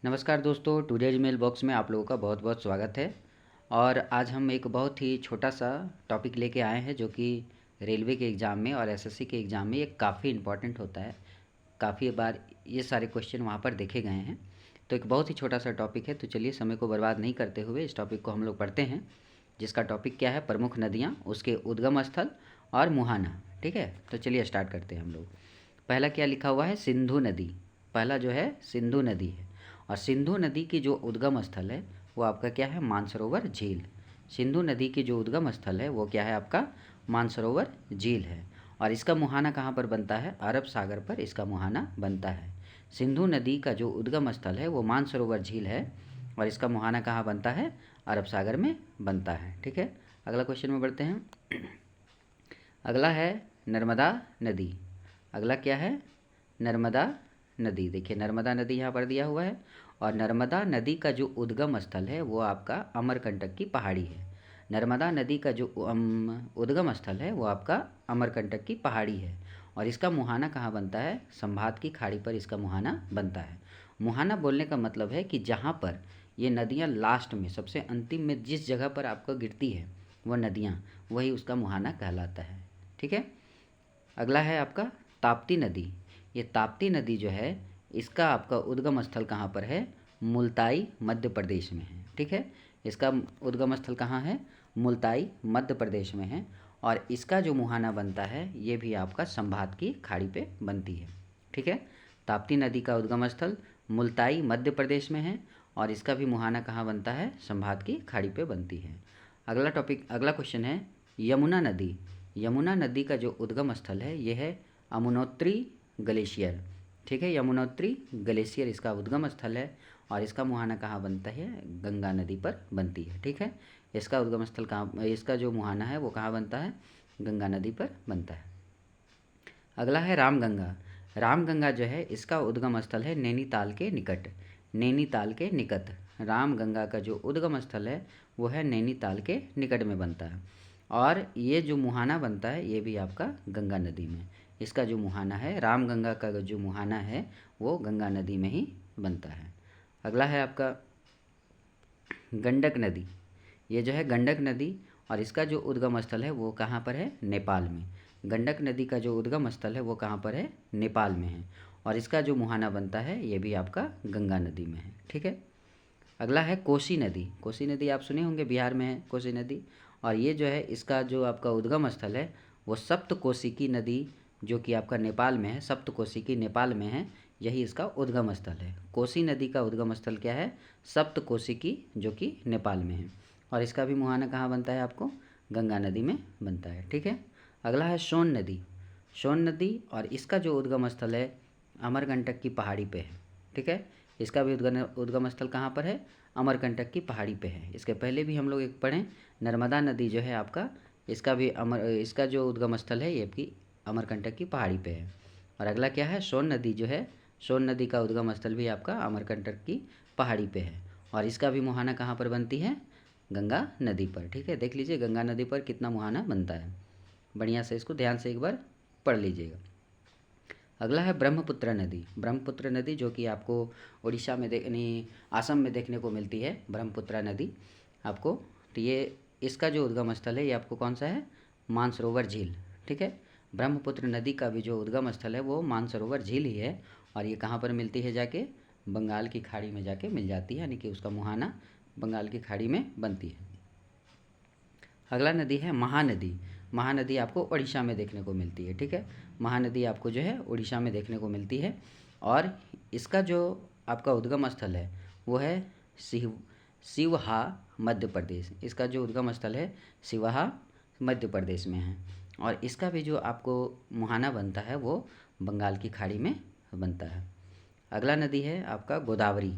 नमस्कार दोस्तों, today's mail box में आप लोगों का बहुत बहुत स्वागत है। और आज हम एक बहुत ही छोटा सा टॉपिक लेके आए हैं जो कि रेलवे के एग्ज़ाम में और एसएससी के एग्ज़ाम में ये काफ़ी इम्पॉर्टेंट होता है। काफ़ी बार ये सारे क्वेश्चन वहाँ पर देखे गए हैं। तो एक बहुत ही छोटा सा टॉपिक है, तो चलिए समय को बर्बाद नहीं करते हुए इस टॉपिक को हम लोग पढ़ते हैं, जिसका टॉपिक क्या है, प्रमुख नदियाँ, उसके उद्गम स्थल और मुहाना। ठीक है, तो चलिए स्टार्ट करते हैं हम लोग। पहला क्या लिखा हुआ है, सिंधु नदी। पहला जो है सिंधु नदी है, और सिंधु नदी की जो उद्गम स्थल है वो आपका क्या है, मानसरोवर झील। सिंधु नदी की जो उद्गम स्थल है वो क्या है, आपका मानसरोवर झील है। और इसका मुहाना कहाँ पर बनता है, अरब सागर पर इसका मुहाना बनता है। सिंधु नदी का जो उद्गम स्थल है वो मानसरोवर झील है, और इसका मुहाना कहाँ बनता है, अरब सागर में बनता है। ठीक है, अगला क्वेश्चन में बढ़ते हैं। अगला है नर्मदा नदी। अगला क्या है, नर्मदा नदी। देखिए नर्मदा नदी यहाँ पर दिया हुआ है, और नर्मदा नदी का जो उद्गम स्थल है वो आपका अमरकंटक की पहाड़ी है। नर्मदा नदी का जो उद्गम स्थल है वो आपका अमरकंटक की पहाड़ी है, और इसका मुहाना कहाँ बनता है, संभात की खाड़ी पर इसका मुहाना बनता है। मुहाना बोलने का मतलब है कि जहाँ पर ये नदियाँ लास्ट में, सबसे अंतिम में जिस जगह पर आपको गिरती है वह नदियाँ, वही उसका मुहाना कहलाता है। ठीक है, अगला है आपका ताप्ती नदी। ये ताप्ती नदी जो है इसका आपका उद्गम स्थल कहाँ पर है, मुल्ताई मध्य प्रदेश में है। ठीक है, इसका उद्गम स्थल कहाँ है, मुल्ताई मध्य प्रदेश में है, और इसका जो मुहाना बनता है ये भी आपका संभात की खाड़ी पे बनती है। ठीक है, ताप्ती नदी का उद्गम स्थल मुल्ताई मध्य प्रदेश में है, और इसका भी मुहाना कहाँ बनता है, संभात की खाड़ी पे बनती है। अगला टॉपिक, अगला क्वेश्चन है यमुना नदी। यमुना नदी का जो उद्गम स्थल है यह है यमुनोत्री ग्लेशियर। ठीक है, यमुनोत्री ग्लेशियर इसका उद्गम स्थल है, और इसका मुहाना कहाँ बनता है, गंगा नदी पर बनती है। ठीक है, इसका उद्गम स्थल कहाँ, इसका जो मुहाना है वो कहाँ बनता है, गंगा नदी पर बनता है। अगला है रामगंगा। रामगंगा जो है इसका उद्गम स्थल है नैनीताल के निकट। नैनीताल के निकट रामगंगा का जो उद्गम स्थल है वो है नैनीताल के निकट में बनता है, और ये जो मुहाना बनता है ये भी आपका गंगा नदी में। इसका जो मुहाना है, रामगंगा का जो मुहाना है वो गंगा नदी में ही बनता है। अगला है आपका गंडक नदी। ये जो है गंडक नदी, और इसका जो उद्गम स्थल है वो कहाँ पर है, नेपाल में। गंडक नदी का जो उद्गम स्थल है वो कहाँ पर है, नेपाल में है, और इसका जो मुहाना बनता है ये भी आपका गंगा नदी में है। ठीक है, अगला है कोसी नदी। कोसी नदी आप सुने होंगे, बिहार में है कोसी नदी, और ये जो है इसका जो आपका उद्गम स्थल है वो सप्तकोशिकी नदी, जो कि आपका नेपाल में है, सप्तकोशिकी नेपाल में है, यही इसका उद्गम स्थल है। कोसी नदी का उद्गम स्थल क्या है, सप्तकोशिकी, जो कि नेपाल में है, और इसका भी मुहाना कहाँ बनता है, आपको गंगा नदी में बनता है। ठीक है, अगला है सोन नदी। सोन नदी, और इसका जो उद्गम स्थल है अमरकंटक की पहाड़ी पे है। ठीक है, इसका भी उद्गम स्थल कहाँ पर है, अमरकंटक की पहाड़ी पे है। इसके पहले भी हम लोग एक पढ़ें, नर्मदा नदी जो है आपका, इसका जो उद्गम स्थल है ये आपकी अमरकंटक की पहाड़ी पे है। और अगला क्या है, सोन नदी जो है, सोन नदी का उद्गम स्थल भी आपका अमरकंटक की पहाड़ी पे है, और इसका भी मुहाना कहाँ पर बनती है, गंगा नदी पर। ठीक है, देख लीजिए गंगा नदी पर कितना मुहाना बनता है, बढ़िया से इसको ध्यान से एक बार पढ़ लीजिएगा। अगला है ब्रह्मपुत्र नदी। ब्रह्मपुत्र नदी जो कि आपको उड़ीसा में यानी आसम में देखने को मिलती है, ब्रह्मपुत्र नदी आपको। तो ये इसका जो उद्गम स्थल है ये आपको कौन सा है, मानसरोवर झील। ठीक है, ब्रह्मपुत्र नदी का भी जो उद्गम स्थल है वो मानसरोवर झील ही है, और ये कहाँ पर मिलती है, जाके बंगाल की खाड़ी में जाके मिल जाती है, यानी कि उसका मुहाना बंगाल की खाड़ी में बनती है। अगला नदी है महानदी। महानदी आपको उड़ीसा में देखने को मिलती है। ठीक है, महानदी आपको जो है उड़ीसा में देखने को मिलती है, और इसका जो आपका उद्गम स्थल है वो है शिवहा मध्य प्रदेश। इसका जो उद्गम स्थल है शिवहा मध्य प्रदेश में है, और इसका भी जो आपको मुहाना बनता है वो बंगाल की खाड़ी में बनता है। अगला नदी है आपका गोदावरी।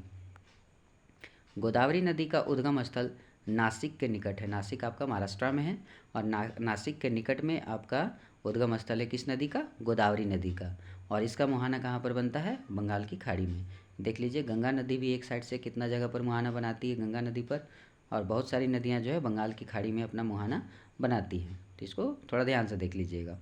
गोदावरी नदी का उद्गम स्थल नासिक के निकट है। नासिक आपका महाराष्ट्र में है, और नासिक के निकट में आपका उद्गम स्थल है किस नदी का, गोदावरी नदी का, और इसका मुहाना कहाँ पर बनता है, बंगाल की खाड़ी में। देख लीजिए गंगा नदी भी एक साइड से कितना जगह पर मुहाना बनाती है, गंगा नदी पर, और बहुत सारी नदियाँ जो है बंगाल की खाड़ी में अपना मुहाना बनाती हैं, तो इसको थोड़ा ध्यान से देख लीजिएगा।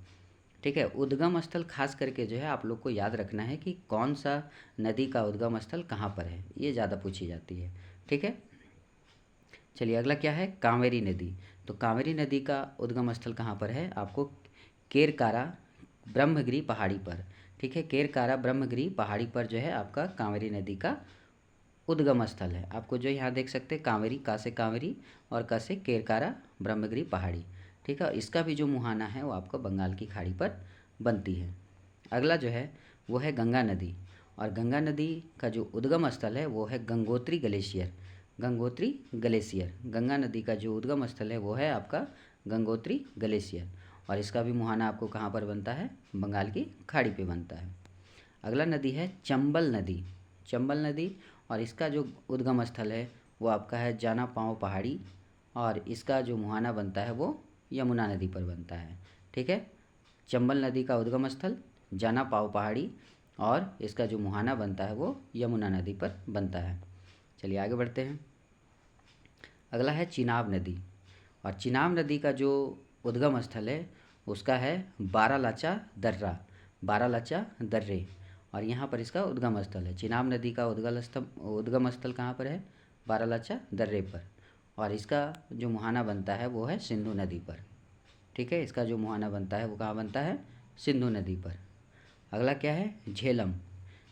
ठीक है। उद्गम स्थल खास करके जो है आप लोग को याद रखना है कि कौन सा नदी का उद्गम स्थल कहाँ पर है, ये ज़्यादा पूछी जाती है। ठीक है। चलिए अगला क्या है, कावेरी नदी। तो कावेरी नदी का उद्गम स्थल कहाँ पर है, आपको केरकारा ब्रह्मगिरी पहाड़ी पर। ठीक है, केरकारा ब्रह्मगिरी पहाड़ी पर जो है आपका कावेरी नदी का उद्गम स्थल है। आपको जो यहाँ देख सकते हैं कावेरी, का से कावेरी और का से केरकारा ब्रह्मगिरी पहाड़ी। ठीक है, इसका भी जो मुहाना है वो आपको बंगाल की खाड़ी पर बनती है। अगला जो है वो है गंगा नदी, और गंगा नदी का जो उद्गम स्थल है वो है गंगोत्री ग्लेशियर। गंगोत्री ग्लेशियर, गंगा नदी का जो उद्गम स्थल है वो है आपका गंगोत्री ग्लेशियर, और इसका भी मुहाना आपको कहाँ पर बनता है, बंगाल की खाड़ी पे बनता है। अगला नदी है चंबल नदी। चंबल नदी, और इसका जो उद्गम स्थल है वो आपका है जाना पाँव पहाड़ी, और इसका जो मुहाना बनता है वो यमुना नदी पर बनता है। ठीक है, चंबल नदी का उद्गम स्थल जाना पाँव पहाड़ी, और इसका जो मुहाना बनता है वो यमुना नदी पर बनता है। चलिए आगे बढ़ते हैं। अगला है चिनाब नदी, और चिनाब नदी का जो उद्गम स्थल है उसका है बारालाचा दर्रा, बारालाचा दर्रे, और यहाँ पर इसका उद्गम स्थल है। चिनाब नदी का उद्गम स्थल कहाँ पर है, बारालाचा दर्रे पर, और इसका जो मुहाना बनता है वो है सिंधु नदी पर। ठीक है, इसका जो मुहाना बनता है वो कहाँ बनता है, सिंधु नदी पर। अगला क्या है, झेलम।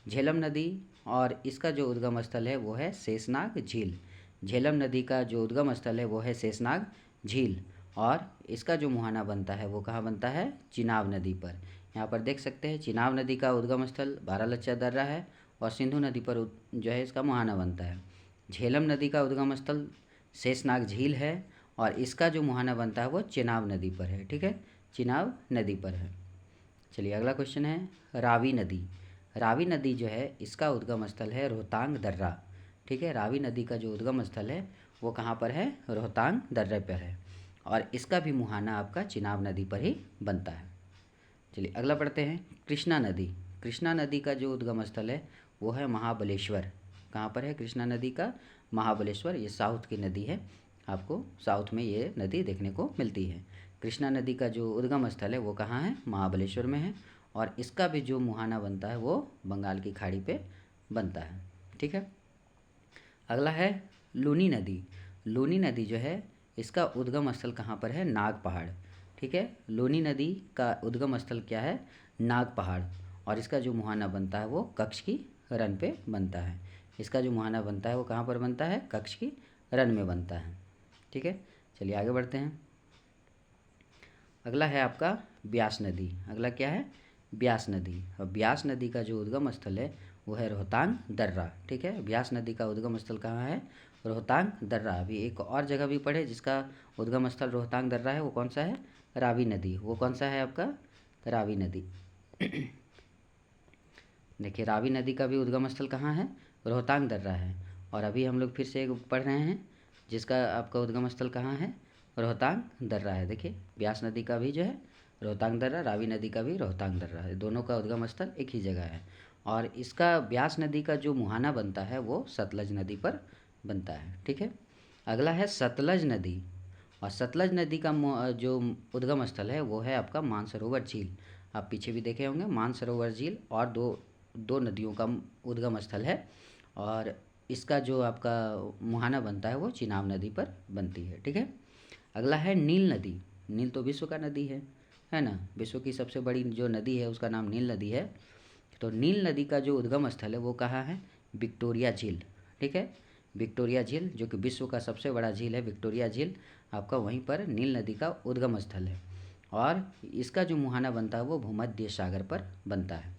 झेलम नदी, और इसका जो उद्गम स्थल है वो है शेषनाग झील। झेलम नदी का जो उद्गम स्थल है वो है शेषनाग झील, और इसका जो मुहाना बनता है वो कहाँ बनता है, चिनाब नदी पर। यहाँ पर देख सकते हैं चिनाब नदी का उद्गम स्थल बारालाचा दर्रा है, और सिंधु नदी पर जो है इसका मुहाना बनता है। झेलम नदी का उद्गम स्थल शेषनाग झील है, और इसका जो मुहाना बनता है वो चिनाब नदी पर है। ठीक है, चिनाब नदी पर है। चलिए अगला क्वेश्चन है रावी नदी। रावी नदी जो है इसका उद्गम स्थल है रोहतांग दर्रा। ठीक है, रावी नदी का जो उद्गम स्थल है वो कहाँ पर है, रोहतांग दर्रे पर है, और इसका भी मुहाना आपका चिनाब नदी पर ही बनता है। चलिए अगला पढ़ते हैं कृष्णा नदी। कृष्णा नदी का जो उद्गम स्थल है वो है महाबलेश्वर। कहाँ पर है कृष्णा नदी का, महाबलेश्वर। ये साउथ की नदी है, आपको साउथ में ये नदी देखने को मिलती है। कृष्णा नदी का जो उद्गम स्थल है वो कहाँ है, महाबलेश्वर में है, और इसका भी जो मुहाना बनता है वो बंगाल की खाड़ी पे बनता है। ठीक है, अगला है लूनी नदी। लूनी नदी जो है इसका उद्गम स्थल कहाँ पर है, नाग पहाड़। ठीक है, लूनी नदी का उद्गम स्थल क्या है, नाग पहाड़, और इसका जो मुहाना बनता है वो कच्छ की रन पे बनता है। इसका जो मुहाना बनता है वो कहाँ पर बनता है, कच्छ की रन में बनता है। ठीक है, चलिए आगे बढ़ते हैं। अगला है आपका ब्यास नदी। अगला क्या है, ब्यास नदी, और ब्यास नदी का जो उद्गम स्थल है वो है रोहतांग दर्रा। ठीक है, ब्यास नदी का उद्गम स्थल कहाँ है, रोहतांग दर्रा। अभी एक और जगह भी पढ़े जिसका उद्गम स्थल रोहतांग दर्रा है, वो कौन सा है, रावी नदी। वो कौन सा है आपका, रावी नदी। देखिए रावी नदी का भी उद्गम स्थल कहाँ है, रोहतांग दर्रा है, और अभी हम लोग फिर से एक पढ़ रहे हैं जिसका आपका उद्गम स्थल कहाँ है, रोहतांग दर्रा है। देखिए ब्यास नदी का भी जो है रोहतांग दर्रा, रावी नदी का भी रोहतांग दर्रा है, दोनों का उद्गम स्थल एक ही जगह है, और इसका ब्यास नदी का जो मुहाना बनता है वो सतलज नदी पर बनता है। ठीक है, अगला है सतलज नदी, और सतलज नदी का जो उद्गम स्थल है वो है आपका मानसरोवर झील। आप पीछे भी देखे होंगे मानसरोवर झील, और दो नदियों का उद्गम स्थल है, और इसका जो आपका मुहाना बनता है वो चिनाब नदी पर बनती है। ठीक है, अगला है नील नदी। नील तो विश्व का नदी है ना, विश्व की सबसे बड़ी जो नदी है उसका नाम नील नदी है। तो नील नदी का जो उद्गम स्थल है वो कहाँ है, विक्टोरिया झील। ठीक है, विक्टोरिया झील जो कि विश्व का सबसे बड़ा झील है, विक्टोरिया झील आपका वहीं पर नील नदी का उद्गम स्थल है, और इसका जो मुहाना बनता है वो भूमध्य सागर पर बनता है।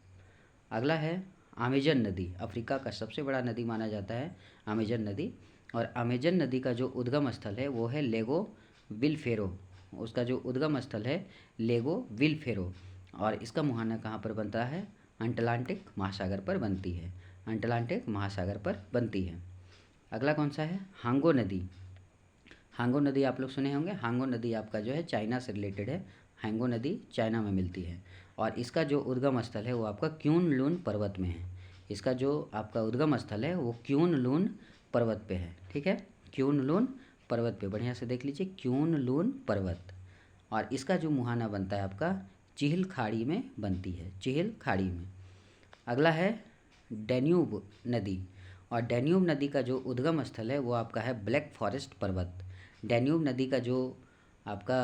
अगला है अमेजन नदी। अफ्रीका का सबसे बड़ा नदी माना जाता है अमेजन नदी, और अमेजन नदी का जो उद्गम स्थल है वो है लेगो विलफेरो। उसका जो उद्गम स्थल है लेगो विलफेरो, और इसका मुहाना कहाँ पर बनता है, अटलांटिक महासागर पर बनती है, अटलांटिक महासागर पर बनती है। अगला कौन सा है, हांगो नदी। हांगो नदी आप लोग सुने होंगे, हांगो नदी आपका जो है चाइना से रिलेटेड है, हांगो नदी चाइना में मिलती है, और इसका जो उद्गम स्थल है वो आपका क्यून लून पर्वत में है। इसका जो आपका उद्गम स्थल है वो क्यून लून पर्वत पे है। ठीक है, क्यून लून पर्वत पे, बढ़िया से देख लीजिए क्यून लून पर्वत, और इसका जो मुहाना बनता है आपका चिहिल खाड़ी में बनती है, चिहिल खाड़ी में। अगला है डैन्यूब नदी, और डैन्यूब नदी का जो उद्गम स्थल है वो आपका है ब्लैक फॉरेस्ट पर्वत। डैन्यूब नदी का जो आपका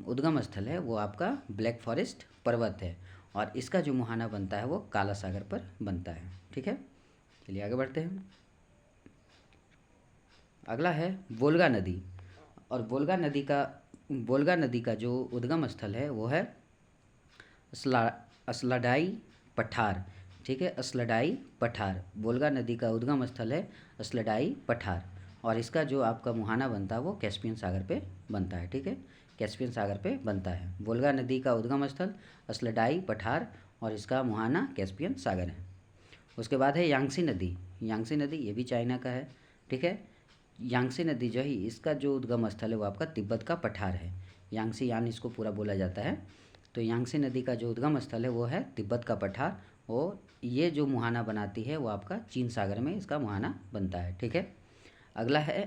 उद्गम स्थल है वो आपका ब्लैक फॉरेस्ट पर्वत है, और इसका जो मुहाना बनता है वो काला सागर पर बनता है। ठीक है, चलिए आगे बढ़ते हैं। अगला है वोल्गा नदी, और वोल्गा नदी का जो उद्गम स्थल है वो है असलाडाई पठार। ठीक है, असलडाई पठार, वोल्गा नदी का उद्गम स्थल है असलडाई पठार, और इसका जो आपका मुहाना बनता है वो कैस्पियन सागर पे बनता है। ठीक है, कैस्पियन सागर पे बनता है। वोल्गा नदी का उद्गम स्थल असलडाई पठार, और इसका मुहाना कैस्पियन सागर है। उसके बाद है यांगसी नदी। यांगसी नदी ये भी चाइना का है। ठीक है, यांगसी नदी जो है इसका जो उद्गम स्थल है वो आपका तिब्बत का पठार है। यांगसी यान इसको पूरा बोला जाता है। तो यांगसी नदी का जो उद्गम स्थल है वो है तिब्बत का पठार, और ये जो मुहाना बनाती है वो आपका चीन सागर में इसका मुहाना बनता है। ठीक है, अगला है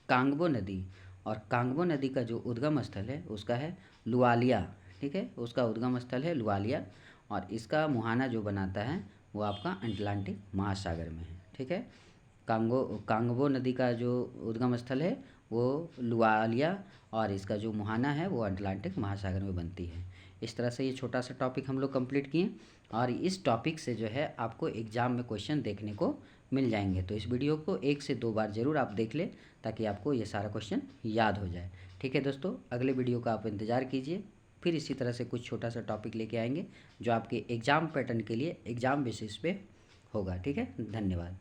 कांगबो नदी, और कांगबो नदी का जो उद्गम स्थल है उसका है लुआलिया। ठीक है, उसका उद्गम स्थल है लुआलिया, और इसका मुहाना जो बनाता है वो आपका अटलांटिक महासागर में है। ठीक है, कांगबो नदी का जो उद्गम स्थल है वो लुआलिया, और इसका जो मुहाना है वो अटलांटिक महासागर में बनती है। इस तरह से ये छोटा सा टॉपिक हम लोग कंप्लीट किए, और इस टॉपिक से जो है आपको एग्ज़ाम में क्वेश्चन देखने को मिल जाएंगे। तो इस वीडियो को 1 से 2 बार ज़रूर आप देख लें ताकि आपको ये सारा क्वेश्चन याद हो जाए। ठीक है दोस्तों, अगले वीडियो का आप इंतज़ार कीजिए, फिर इसी तरह से कुछ छोटा सा टॉपिक लेके आएंगे जो आपके एग्ज़ाम पैटर्न के लिए एग्ज़ाम बेसिस पे होगा। ठीक है, धन्यवाद।